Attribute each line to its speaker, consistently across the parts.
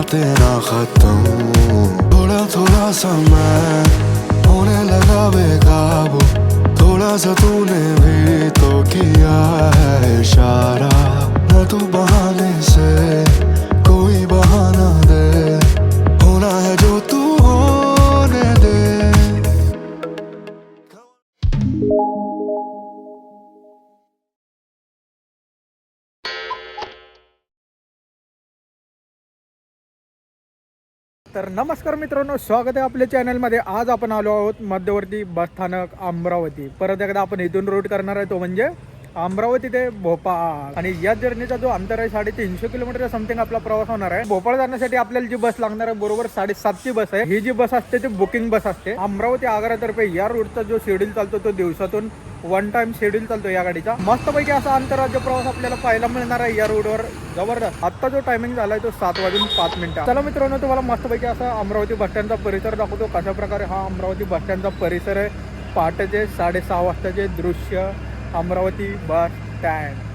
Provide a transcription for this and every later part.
Speaker 1: बातें ना खत्म, थोड़ा थोड़ा सा मैं होने लगा बेकाबू, थोड़ा सा तूने भी तो किया है इशारा। न तू बहाने से कोई बहाना दे, होना है जो तू होने दे।
Speaker 2: तर नमस्कार मित्रांनो, स्वागत आहे आपल्या चॅनलमध्ये। आज आपण आलो आहोत मध्यवर्ती बस स्थानक अमरावती। परत एकदा आपण इथून रूट करणार आहे तो म्हणजे अमरावती ते भोपाळ। आणि या जर्नीचा जो अंतर आहे 350 किलोमीटर समथिंग आपला प्रवास होणार आहे। भोपाळ जाण्यासाठी आपल्याला जी बस लागणार आहे बरोबर 7:30 ची बस आहे। ही जी बस असते ती बुकिंग बस असते। अमरावती आग्रा तर्फे या रूटचा जो शेड्यूल चालतो तो दिवसातून 1 टाइम शेड्यूल चालतो या गाडीचा। मस्तपैकी असा आंतरराज्य प्रवास आपल्याला पाहायला मिळणार आहे या रोडवर। जबरदस्त। आता जो टायमिंग झालाय तो 7:05 चला मित्रांनो, तुम्हाला मस्तपैकी असा अमरावती बस स्टँडचा परिसर दाखवतो। कशा प्रकारे हा अमरावती बस स्टँडचा परिसर आहे। पहाटेचे 6:30 वाजताचे दृश्य अमरावती बस स्टँड।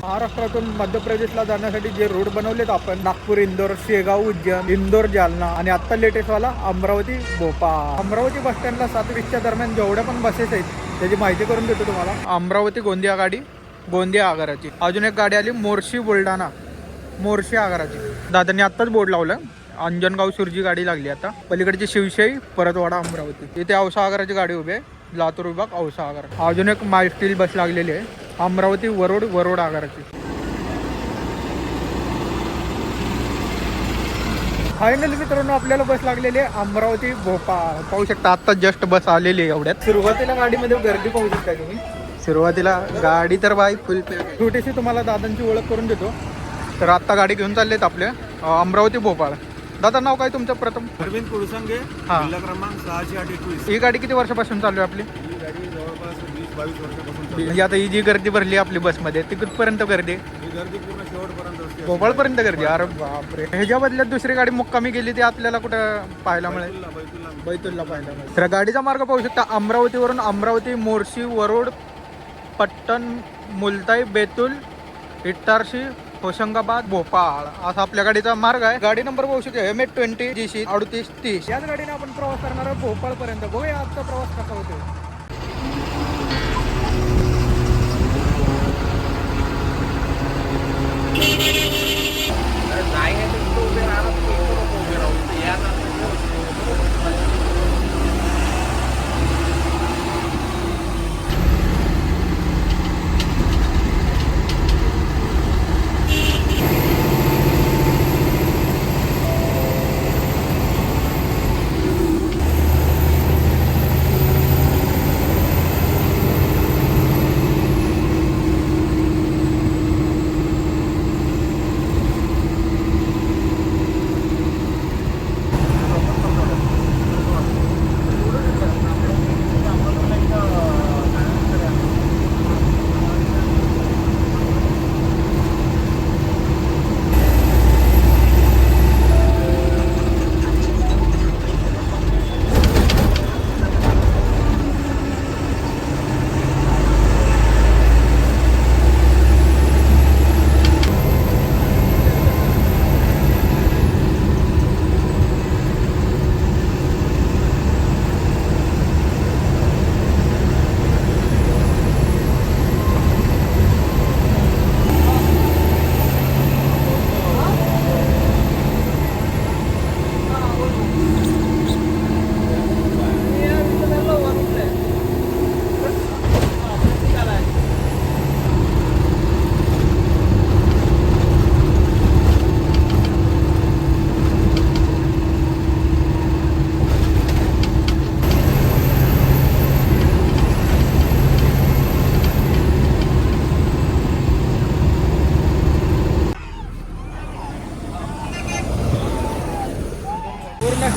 Speaker 2: महाराष्ट्रातून मध्य प्रदेशला जाण्यासाठी जे रोड बनवलेत आपण, नागपूर, इंदोर, शेगाव, उज्जैन, इंदोर, जालना आणि आता लेटेस्ट वाला अमरावती भोपाळ। अमरावती बस स्टँडला 7:20च्या दरम्यान जेवढ्या पण बसेस आहेत त्याची माहिती करून देतो तुम्हाला। अमरावती गोंदिया गाडी, गोंदिया आगाराची। अजून एक गाडी आली मोर्शी बुलढाणा, मोर्शी आगाराची। दादांनी आत्ताच बोर्ड लावलं, अंजनगाव सुरजी गाडी लागली आता। पलीकडची शिवशाही, परतवाडा, अमरावती। इथे औसा आगाराची गाडी उभी आहे, लातूर विभाग औसा आगार। अजून एक माय स्टील बस लागलेली आहे अमरावती वरोड, वरोड आगाराची। फायनली मित्रांनो आपल्याला बस लागलेली आहे अमरावती भोपाळ। पाहू शकता आता जस्ट बस आलेली आहे एवढ्यात। सुरुवातीला गाडीमध्ये गर्दी पाहू शकता तुम्ही। सुरुवातीला गाडी तर बाई फुल छोटीशी तुम्हाला दादांची ओळख करून देतो। तर आता गाडी घेऊन चाललेत आपले अमरावती भोपाळ। दादा नाव काय तुमचं प्रथम?
Speaker 3: अरविंद कुडसंगे, जिल्हा क्रमांक 621।
Speaker 2: ही गाडी किती वर्षापासून चालू आहे आपली?
Speaker 3: ही गाडी जवळपास 20-22 वर्षापासून चालू
Speaker 2: म्हणजे आता ही जी गर्दी भरली आपली बसमध्ये ती कुठपर्यंत गर्दी?
Speaker 3: ही गर्दी पूर्ण शेवटपर्यंत असते।
Speaker 2: भोपाळपर्यंत गर्दी? अरे बापरे। ह्याच्या बदल्यात दुसरी गाडी मुक्कामी गेली ती आपल्याला कुठं पाहायला मिळेल? बैतूलला पाहायला मिळेल। तर गाडीचा मार्ग पाहू शकता अमरावतीवरून अमरावती, मोर्शी, वरोड, पट्टण, मुलताई, बेतूल, इटारसी, होशंगाबाद, भोपाळ असा आपल्या गाडीचा मार्ग आहे। गाडी नंबर पाहू शकता MH20 GC 3830। याच गाडीने आपण प्रवास करणार आहोत भोपाळ पर्यंत। बघूया आजचा प्रवास कसा होतो।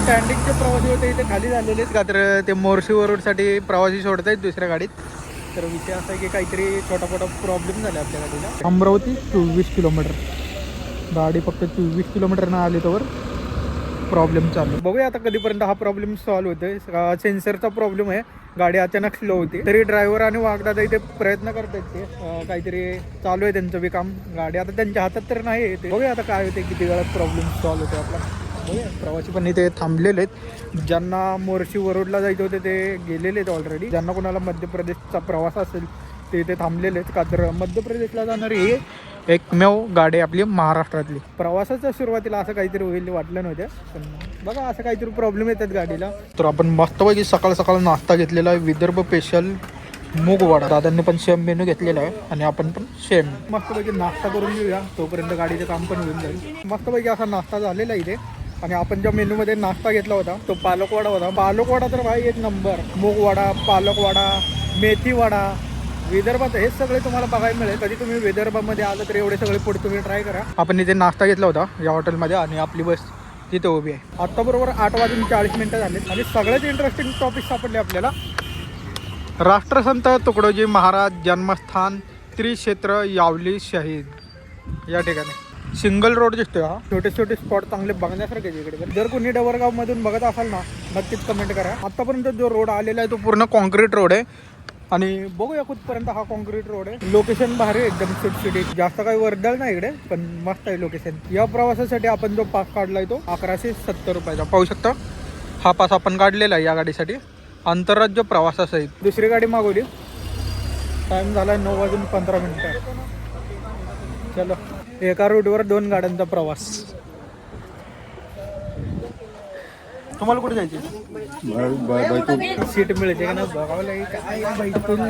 Speaker 2: स्टँडिंगचे प्रवासी होते इथे खाली झालेले आहेत का, तर ते मोर्शी वरुडसाठी प्रवासी सोडत आहेत दुसऱ्या गाडीत. तर विषय असा आहे की काहीतरी छोटा प्रॉब्लेम झाला आपल्या गाडीला. अमरावती 24 किलोमीटर, गाडी फक्त 24 किलोमीटर ना आली तर प्रॉब्लेम चालू. बघूया आता कधीपर्यंत हा प्रॉब्लेम सॉल्व्ह होतोय. सेन्सरचा प्रॉब्लेम आहे, गाडी अचानक स्लो होती. तरी ड्रायव्हर आणि वागदादा इथे प्रयत्न करतात, ते काहीतरी चालू आहे त्यांचं बी काम. गाडी आता त्यांच्या हातात तर नाही येते. बघूया आता काय होते, किती वेळात प्रॉब्लेम सॉल्व्ह होतो आपला. बघूया. प्रवासी पण इथे थांबलेले आहेत. ज्यांना मोर्शी वरुडला जायचे होते ते गेलेले आहेत ऑलरेडी. ज्यांना कोणाला मध्य प्रदेशचा प्रवास असेल ते इथे थांबलेले आहेत, का तर मध्य प्रदेशला जाणारी ही एकमेव गाडी आपली महाराष्ट्रातली. प्रवासाच्या सुरुवातीला असं काहीतरी होईल वाटलं नव्हतं, पण बघा असं काहीतरी प्रॉब्लेम येतात गाडीला. तर आपण मस्तपैकी सकाळ सकाळ नाश्ता घेतलेला आहे, विदर्भ स्पेशल मूग वडा. दादांनी पण सेम मेनू घेतलेला आहे आणि आपण पण सेम मस्तपैकी नाश्ता करून घेऊया, तोपर्यंत गाडीचं काम पण होऊन जाईल. मस्तपैकी असा नाश्ता झालेला इथे. आणि आपण ज्या मेनूमध्ये नाश्ता घेतला होता तो पालक वडा होता. पालक वडा तर भाई एक नंबर. मूग वडा, पालक वडा, मेथी वडा, विदर्भात हेच सगळे तुम्हाला बघायला मिळेल. कधी तुम्ही विदर्भामध्ये आलं तर एवढे सगळे फूड तुम्ही ट्राय करा. आपण इथे नाश्ता घेतला होता या हॉटेलमध्ये आणि आपली बस तिथे उभी आहे. आत्ता बरोबर 8:40 झाले आणि सगळ्यात इंटरेस्टिंग टॉपिक सापडले आपल्याला. राष्ट्रसंत तुकडोजी महाराज जन्मस्थान त्रिक्षेत्र यावली शहीद या ठिकाणी सिंगल रोड दिसतोय हा. छोटे छोटे स्पॉट चांगले बघण्यासारखे इकडे. जर कोणी डवरगाव मधून बघत असाल ना, नक्कीच कमेंट करा. आतापर्यंत जो रोड आलेला आहे तो पूर्ण कॉन्क्रीट रोड आहे आणि बघूया कुठपर्यंत हा कॉन्क्रीट रोड आहे. लोकेशन भारी आहे एकदम, सुटसुटीत. जास्त काही वर्दळ नाही इकडे, पण मस्त आहे लोकेशन. या प्रवासासाठी आपण जो पास काढलाय तो 1170 रुपयाचा. पाहू शकता हा पास आपण काढलेला आहे या गाडीसाठी, आंतरराज्य प्रवासासहित. दुसरी गाडी मागवली. टाइम झाला 9:15. चलो, एका रूटवर 2 गाड्यांचा प्रवास. तुम्हाला कुठे जायचे? सीट मिळते का ना बघावं लागेल. काय बैठून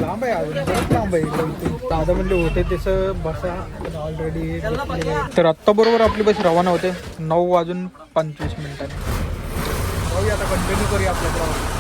Speaker 2: लांब आहे, अजून लांब आहे. दादा म्हणले होते तसं बसा ऑलरेडी. तर आत्ता बरोबर आपली बस रवाना होते 9:25. जाऊया आता, कंटिन्यू करूया आपला प्रवास.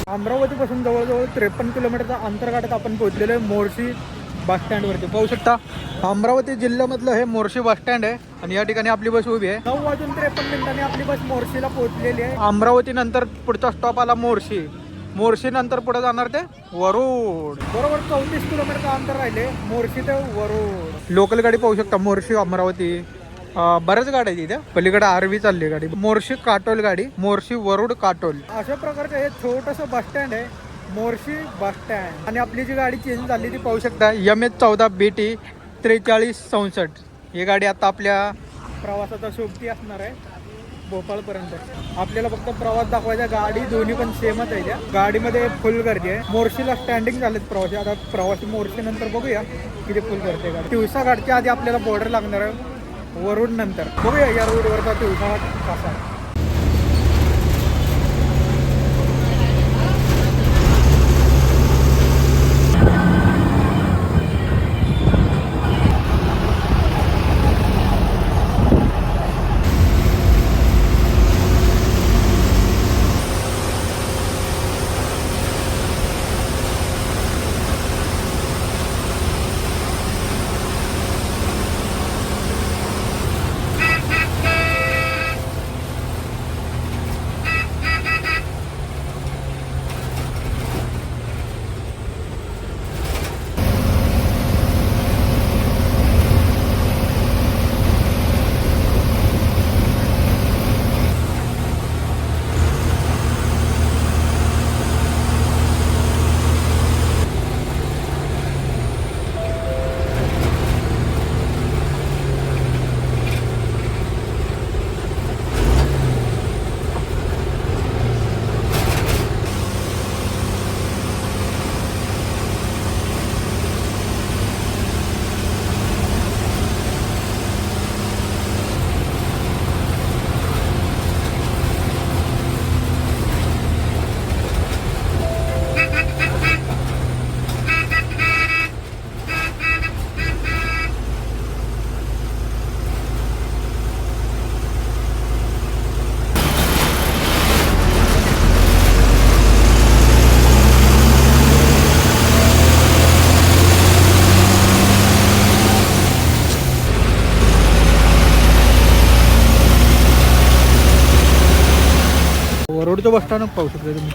Speaker 2: अमरावतीपासून जवळजवळ 53 किलोमीटरचा अंतर गाठत आपण पोहोचलेलो आहे मोर्शी बस स्टँडवरती. पाहू शकता अमरावती जिल्ह्यामधलं हे मोर्शी बस स्टँड आहे आणि या ठिकाणी आपली बस उभी आहे. 9:53 आपली बस मोर्शीला पोहोचलेली आहे. अमरावती नंतर पुढचा स्टॉप आला मोर्शी. मोर्शी नंतर पुढे जाणार ते वरुड. बरोबर 34 किलोमीटरचं अंतर राहिले मोर्शी ते वरुड. लोकल गाडी पाहू शकता मोर्शी अमरावती. बऱ्याच गाड्या आहेत इथे. पलीकडे आरवी चालली गाडी. मोर्शी काटोल गाडी, मोर्शी वरुड काटोल. अशा प्रकारचं हे छोटंसं बस स्टँड आहे मोर्शी बस स्टँड. आणि आपली जी गाडी चेंज झाली ती पाहू शकता MS14 BT 4364. ही गाडी आता आपल्या प्रवासाचा सोबती असणार आहे भोपाळपर्यंत. आपल्याला फक्त प्रवास दाखवायचा. गाडी दोन्ही पण सेमच आहे. त्या गाडीमध्ये फुल गर्दी आहे. मोर्शीला स्टँडिंग झालेत प्रवासी. आता प्रवासी मोर्शी नंतर बघूया किती फुल गर्दी आहे गाडी. तिवसा घाटच्या आधी आपल्याला बॉर्डर लागणार आहे वरुड नंतर. बघूया या रोडवरचा तिवसा घाट कसा आहे. वरोडचं बस स्थानक पाहू शकता तुम्ही.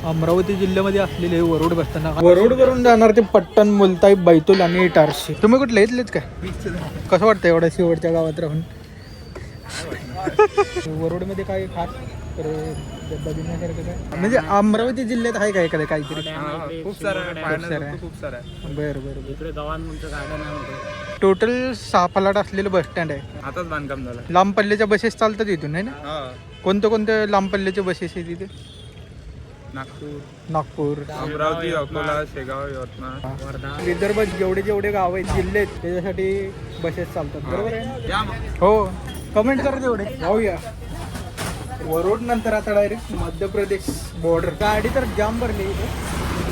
Speaker 2: अमरावती जिल्ह्यामध्ये असलेले हे वरोड बस स्थानक. वरोडवरून जाणार ते पट्टण, मुलताई, बैतूल आणि इटारसी. तुम्ही कुठले इथलेच काय? कसं वाटतं एवढ्या शेवटच्या गावात राहून? वरोडमध्ये काय खास बघण्यासारखं काय म्हणजे अमरावती जिल्ह्यात आहे काय एखादं काहीतरी?
Speaker 3: खूप सारं आहे, खूप सारं आहे.
Speaker 2: बरं बरं.
Speaker 3: इकडे गव्हाणचं गार्डन आहे.
Speaker 2: टोटल 6 फलाट असलेलं बस स्टँड आहे.
Speaker 3: आताच बांधकाम झालं.
Speaker 2: लांब पल्ल्याच्या बसेस चालतात इथून आहे ना? कोणत्या कोणत्या लांब पल्ल्याच्या बसेस आहे तिथे? नागपूर,
Speaker 3: अमरावती, अकोला, शेगाव, यवतमाळ,
Speaker 2: वर्धा, विदर्भात जेवढे गाव आहेत, जिल्हे आहेत, त्याच्यासाठी बसेस चालतात. बरोबर आहे?
Speaker 3: या मग.
Speaker 2: हो, कमेंट करा तेवढे. जाऊया वरोड नंतर आता डायरेक्ट मध्य प्रदेश बॉर्डर. गाडी तर जाम भरली इथे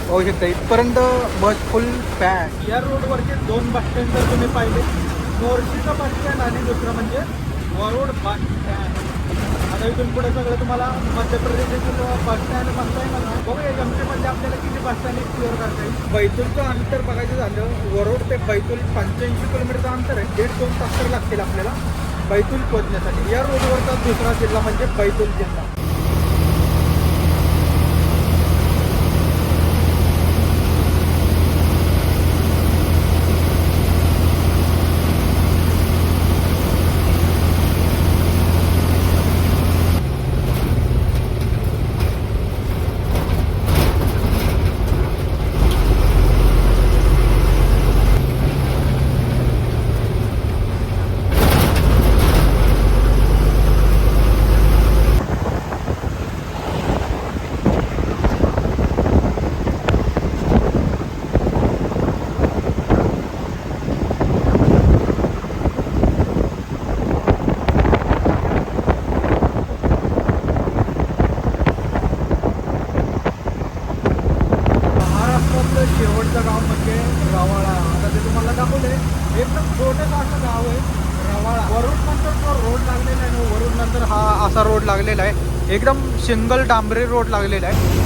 Speaker 2: पाहू शकता. इथपर्यंत बस फुल पॅक. या रोडवरचे 2 बस स्टँड जर तुम्ही पाहिले, मोर्शीचं बस स्टँड आणि दुसरं म्हणजे वरोड बस स्टँड. आता इथून पुढे सगळं तुम्हाला मध्य प्रदेशातील बस स्टँड म्हणता येईल. बघूया जमतेमध्ये आपल्याला किती बस स्टँड एक्सप्लोअर करता येईल. बैतूलचं अंतर बघायचं झालं, वरोड ते बैतूल 85 किलोमीटरचं अंतर आहे. 1.5-2 तास तर लागतील आपल्याला बैतूल पोहोचण्यासाठी. या रोडवरचा दुसरा जिल्हा म्हणजे बैतूल जिल्हा. शेवटचं गाव म्हणजे रवाळा. आता ते तुम्हाला दाखवले, एकदम छोटंसं असं गाव आहे रवाळा. वरून नंतर जो रोड लागलेला आहे ना, वरून नंतर हा असा रोड लागलेला आहे. एकदम सिंगल डांबरी रोड लागलेला आहे.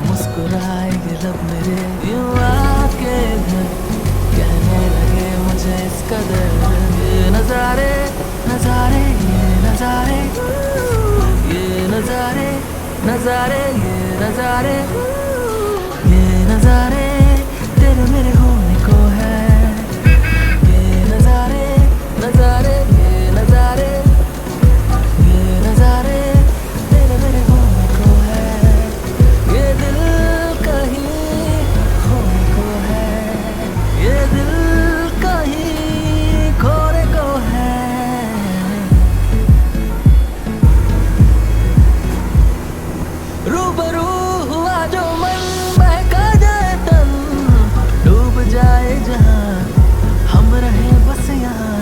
Speaker 4: मुस्कुराएंगे लब मेरे यूं आके इधर कहने लगे मुझे इस कदर ये नजारे नजारे ये नजारे ये नजारे नजारे ये नजारे ये नजारे तेरे मेरे होने को है ये नजारे नजारे ये नजारे ये नजारे तेरे मेरे होने को है ये दिल कहीं खोने को है ये दिल कहीं खोने को है रूबरू हुआ जो मन बहका जाए तन डूब जाए जहां हम रहे बस यहाँ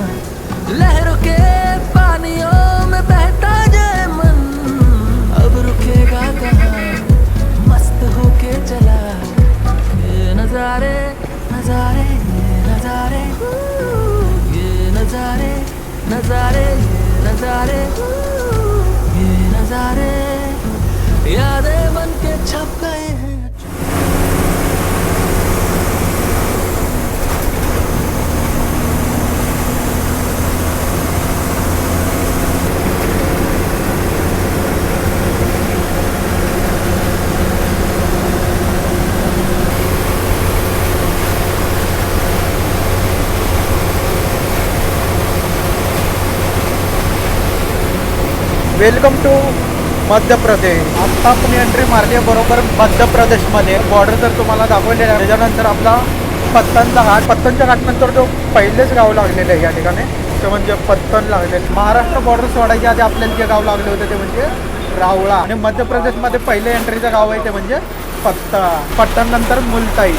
Speaker 4: लहरों के पानियों में बहता जाए मन अब रुकेगा कहाँ मस्त होके चला ये नजारे नजारे ये नजारे ये नजारे नजारे ये नजारे ये नजारे यादें बन के छप गए हैं
Speaker 2: वेलकम टू मध्य प्रदेश. आत्ता आपण एंट्री मारली आहे बरोबर मध्य प्रदेशमध्ये. बॉर्डर तर तुम्हाला दाखवलेला आहे. त्याच्यानंतर आपला पत्तनचा घाट. पत्तनच्या घाटनंतर जो पहिलेच गाव लागलेलं आहे या ठिकाणी ते म्हणजे पत्तन लागलेलं. महाराष्ट्र बॉर्डर सोडायच्या आधी आपल्याला जे गाव लागले होते ते म्हणजे रावळा. आणि मध्य प्रदेशमध्ये पहिले एंट्रीचं गाव आहे ते म्हणजे पट्टण नंतर मुलताई.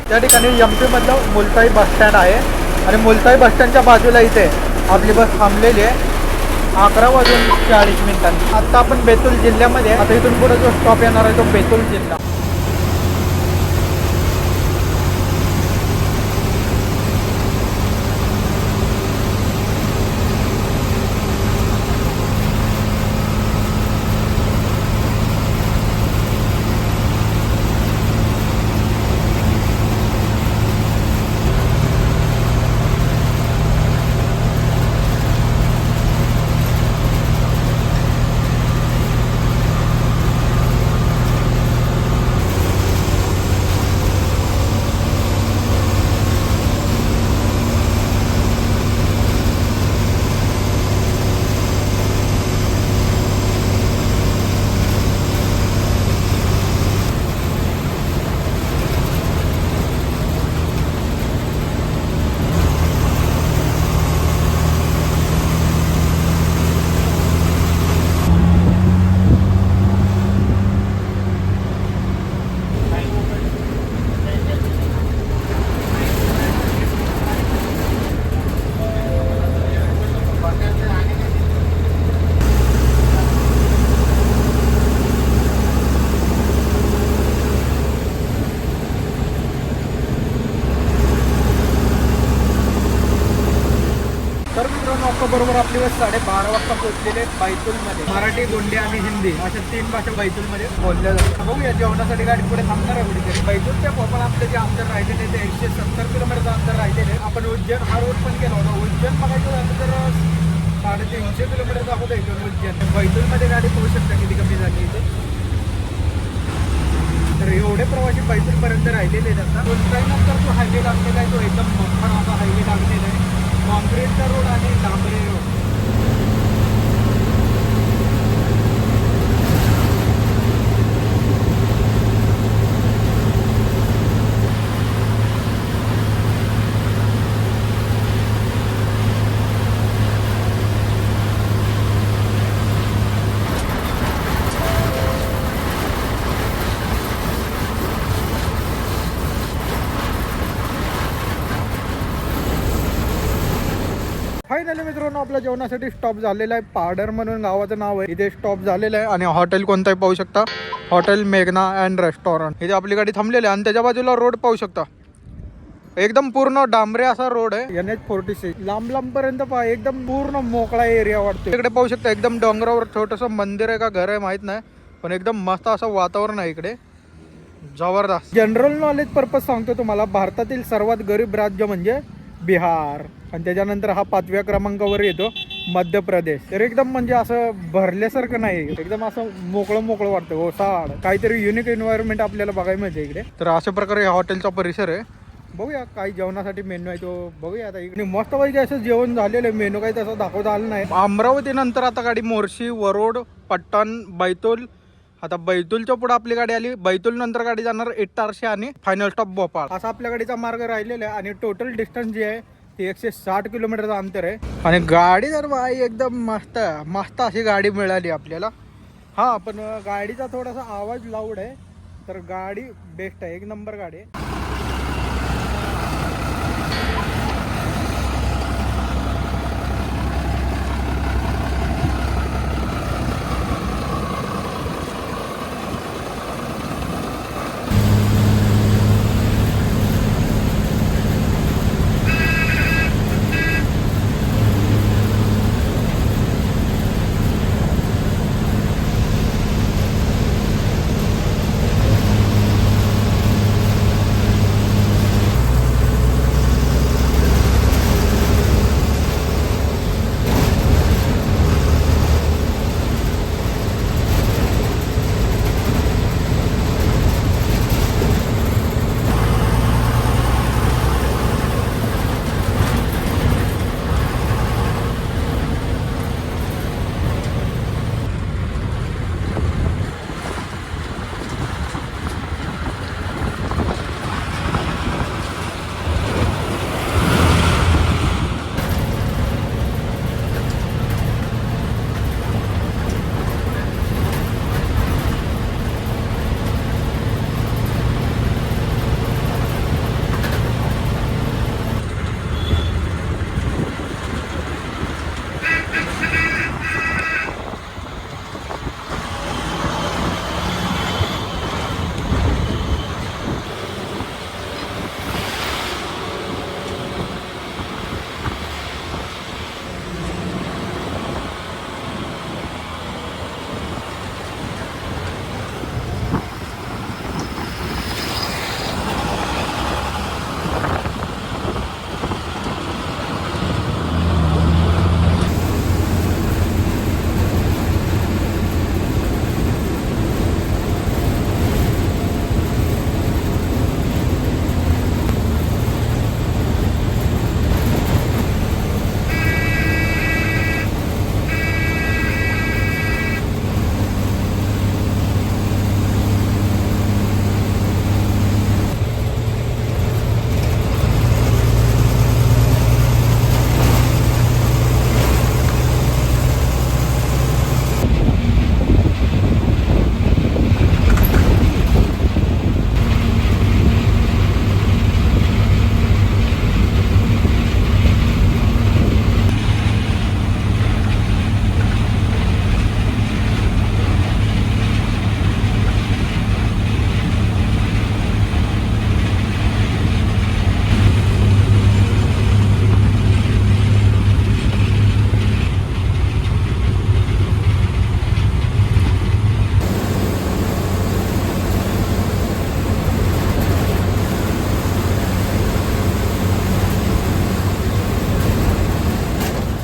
Speaker 2: त्या ठिकाणी एमपी मधलं मुलताई बस स्टँड आहे. आणि मुलताई बस स्टँडच्या बाजूला इथे आपली बस थांबलेली आहे 11:40. आता आपण बैतूल जिल्ह्यामध्ये, आता इथून पुढे जो स्टॉप येणार आहे तो बैतूल जिल्हा. बरोबर आपली बस 12:30 वाजता पोहोचलेले बैतूलमध्ये. मराठी, गोंडी आणि हिंदी अशा 3 भाषा बैतूलमध्ये बोलल्या जातात. बघूया जेवणासाठी गाडी पुढे थांबणार आहे कुठेतरी. बैतूल ते भोपाळ आपले जे अंतर राहिलेले ते 170 किलोमीटरचं अंतर राहिलेले. आपण उज्जैन हा रोड पण केला होता. उज्जैन बघायचं झालं तर 350 किलोमीटर दाखवता इथून उज्जैन. बैतूलमध्ये गाडी पोहोचू शकता किती कमी झाली इथे. तर एवढे प्रवासी बैतूलपर्यंत राहिलेले आहेत. आता मुलताईनंतर जो हायवे लागलेला आहे तो एकदम मोठा असा हायवे लागलेला आहे. कॉन्क्रीटचा रोड आणि डांबरी रोड. फायनली मित्रांनो आपल्या जेवणासाठी स्टॉप झालेला आहे. पाडर म्हणून गावाचं नाव आहे. इथे स्टॉप झालेलं आहे आणि हॉटेल कोणताही पाहू शकता. हॉटेल मेघना अँड रेस्टॉरंट. इथे आपली गाडी थांबलेली आहे आणि त्याच्या बाजूला रोड पाहू शकता. एकदम पूर्ण डांबरे असा रोड आहे. NH46 लांब पर्यंत पहा. एकदम पूर्ण मोकळा एरिया वाटतो. इकडे पाहू शकता एकदम डोंगरावर छोटंसं मंदिर आहे का घर आहे माहित नाही, पण एकदम मस्त असं वातावरण आहे इकडे. जबरदस्त. जनरल नॉलेज पर्पज सांगतो तुम्हाला. भारतातील सर्वात गरीब राज्य म्हणजे बिहार आणि त्याच्यानंतर हा 5व्या क्रमांकावर येतो मध्य प्रदेश. तर एकदम म्हणजे असं भरल्यासारखं नाही, एकदम असं मोकळं वाटतं. ओसाड काहीतरी युनिक एन्व्हायरमेंट आपल्याला बघायला मिळते इकडे. तर अशा प्रकारे हा हॉटेलचा परिसर आहे. बघूया काही जेवणासाठी मेनू आहे तो बघूया. आता इकडे मस्त पैकी असं जेवण झालेलं आहे. मेनू काही तसं दाखवता आलं नाही. अमरावती नंतर आता गाडी मोर्शी, वरोड, पट्टण, बैतूल. आता बैतूलच्या पुढे आपली गाडी आली. बैतूल नंतर गाडी जाणार इटारसी आणि फायनल स्टॉप भोपाळ. असा आपल्या गाडीचा मार्ग राहिलेला आहे आणि टोटल डिस्टन्स जे आहे ते 160 किलोमीटरचं अंतर आहे. आणि गाडी तर बाई एकदम मस्त मस्त अशी गाडी मिळाली आपल्याला. हा पण गाडीचा थोडासा आवाज लाऊड आहे, तर गाडी बेस्ट आहे, एक नंबर गाडी आहे.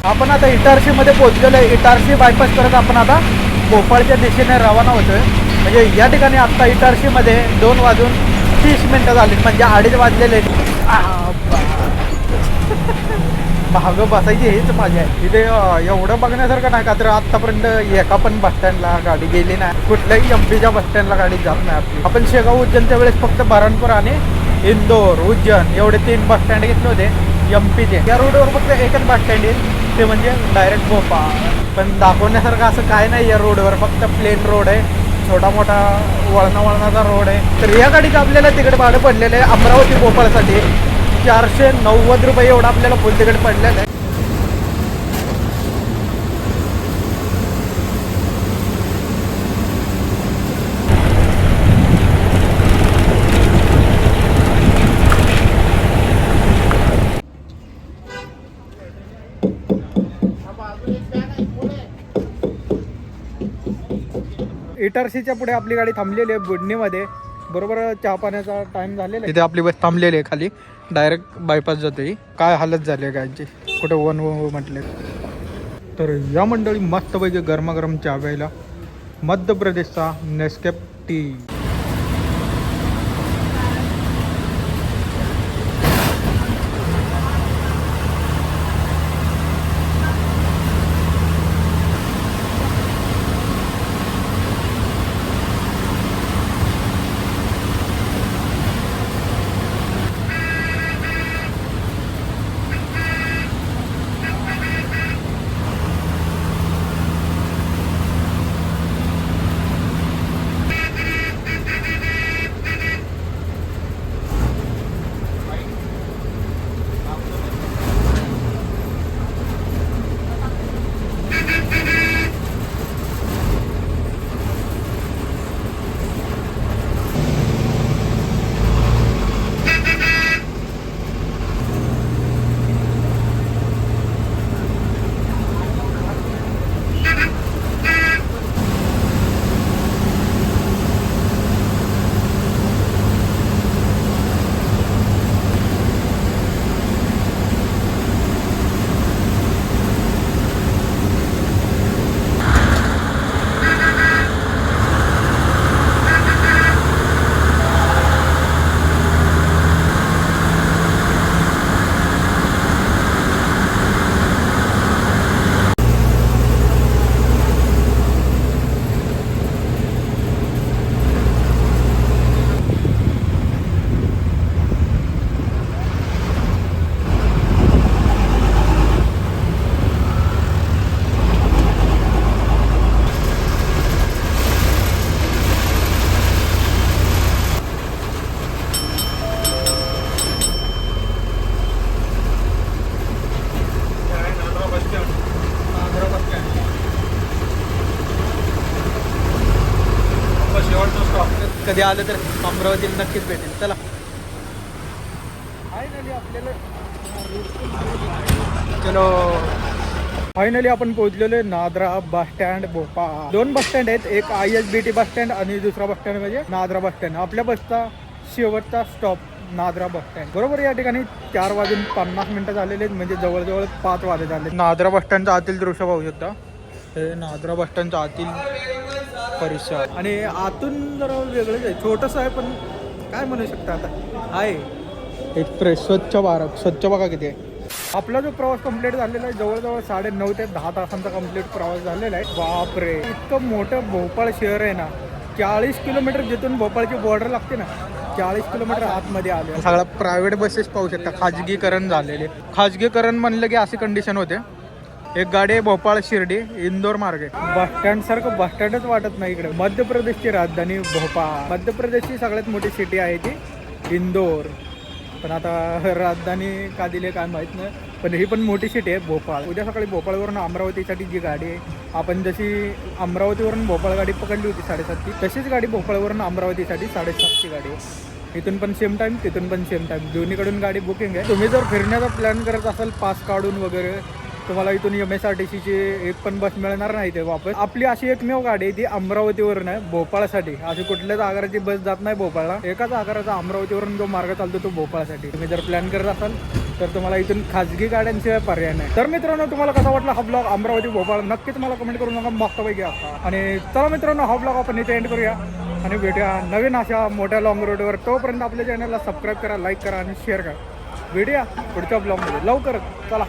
Speaker 2: आपण आता इटारसीमध्ये पोहोचलेलो आहे. इटारसी बायपास करत आपण आता भोपाळच्या दिशेने रवाना होतोय. म्हणजे या ठिकाणी आत्ता इटारसीमध्ये 2:30 झाली, म्हणजे 2:30 वाजलेले. भागं बसायची हेच माझी आहे. इथे एवढं बघण्यासारखं नाही का, तर आत्तापर्यंत एका पण बस स्टँडला गाडी गेली नाही, कुठल्याही एमपीच्या बस स्टँडला गाडी जात नाही आपली. आपण शेगाव उज्जैनच्या वेळेस फक्त बऱ्हाणपूर आणि इंदोर उज्जैन एवढे 3 बस स्टँड घेतले होते एमपीचे. या रोडवर फक्त एकच बस स्टँड येईल, ते म्हणजे डायरेक्ट भोपाळ. पण दाखवण्यासारखं असं काय नाही या रोडवर, फक्त प्लेन रोड आहे, छोटा मोठा वळणाचा रोड आहे. तर या गाडीचं आपल्याला तिकीट भाडं पडलेलं आहे अमरावती भोपाळसाठी 490 रुपये एवढं आपल्याला फुल तिकीट पडलेलं आहे. इटारसीच्या पुढे आपली गाडी थांबलेली आहे बुडणीमध्ये. बरोबर चहा पाण्याचा टाइम झालेला आहे. इथे आपली बस थांबलेली आहे खाली, डायरेक्ट बायपास जाते. काय हालत झाली आहे गाडीची, कुठे वन म्हटले. तर या मंडळी मस्तपैकी गरमागरम चहा प्यायला मध्य प्रदेशचा नेस्केफ टी. शेवटचा स्टॉप कधी आलं तर अमरावतीला नक्कीच भेटेल. चला फायनली आपल्याला चलो फायनली आपण पोहोचलेलो आहे NADRA bus stand Bhopal. 2 bus stand आहेत, एक ISBT बस स्टँड आणि दुसरा बस स्टँड म्हणजे नादरा बस स्टँड. आपल्या बसचा शेवटचा स्टॉप नादरा बस स्टँड. बरोबर या ठिकाणी 4:50 झालेले आहेत, म्हणजे जवळजवळ 5 वाजत आले. नादरा बस स्टँडचं आतील दृश्य पाहू शकता. हे नादरा बस स्टँडचं आतील परिसर आणि आतून जरा वेगळंच आहे, छोटंसं आहे पण काय म्हणू शकता आता आहे एक फ्रेश स्वच्छ भारत. स्वच्छ बघा किती आहे. आपला जो प्रवास कंप्लीट झालेला आहे जवळजवळ 9.5 ते 10 तासांचा कंप्लीट प्रवास झालेला आहे. बापरे, इतकं मोठं भोपाळ शहर आहे ना. 40 किलोमीटर जिथून भोपाळची बॉर्डर लागते ना, 40 किलोमीटर आतमध्ये आले. सगळा प्रायव्हेट बसेस पाहू शकता, खाजगीकरण झालेले. खाजगीकरण म्हणलं की अशी कंडिशन होते. एक गाडी आहे भोपाळ शिर्डी इंदोर मार्गे. बस स्टँड सारखं बस स्टँडच वाटत नाही इकडे. मध्य प्रदेशची राजधानी भोपाळ. मध्य प्रदेशची सगळ्यात मोठी सिटी आहे ती इंदोर, पण आता राजधानी का दिली काय माहीत नाही, पण ही पण मोठी सिटी आहे भोपाळ. उद्या सकाळी भोपाळवरून अमरावतीसाठी जी गाडी आहे, आपण जशी अमरावतीवरून भोपाळ गाडी पकडली होती 7:30ची, तशीच गाडी भोपाळवरून अमरावतीसाठी 7:30ची गाडी आहे. इथून पण सेम टाईम, तिथून पण सेम टाईम, दोन्हीकडून गाडी बुकिंग आहे. तुम्ही जर फिरण्याचा प्लॅन करत असाल पास काढून वगैरे, तुम्हाला इथून MSRTCची एक पण बस मिळणार नाही ते वापस. आपली अशी एकमेव गाडी आहे ती अमरावतीवरून आहे भोपाळसाठी. अशी कुठल्याच आगाराची बस जात नाही भोपाळला. एकाच आगाराचा अमरावतीवरून जो मार्ग चालतो तो भोपाळसाठी. तुम्ही जर प्लॅन करत असाल तर तुम्हाला इथून खाजगी गाड्यांशिवाय पर्याय नाही. तर मित्रांनो, तुम्हाला कसा वाटला हा ब्लॉग अमरावती भोपाळ नक्कीच मला कमेंट करून नका, मस्तपैकी असा. आणि चला मित्रांनो, हा ब्लॉग आपण इथे एंड करूया आणि भेटूया नवीन अशा मोठ्या लॉंग रोडवर. तोपर्यंत आपल्या चॅनलला सबस्क्राईब करा, लाईक करा आणि शेअर करा. भेटूया पुढच्या ब्लॉगमध्ये लवकरच. चला.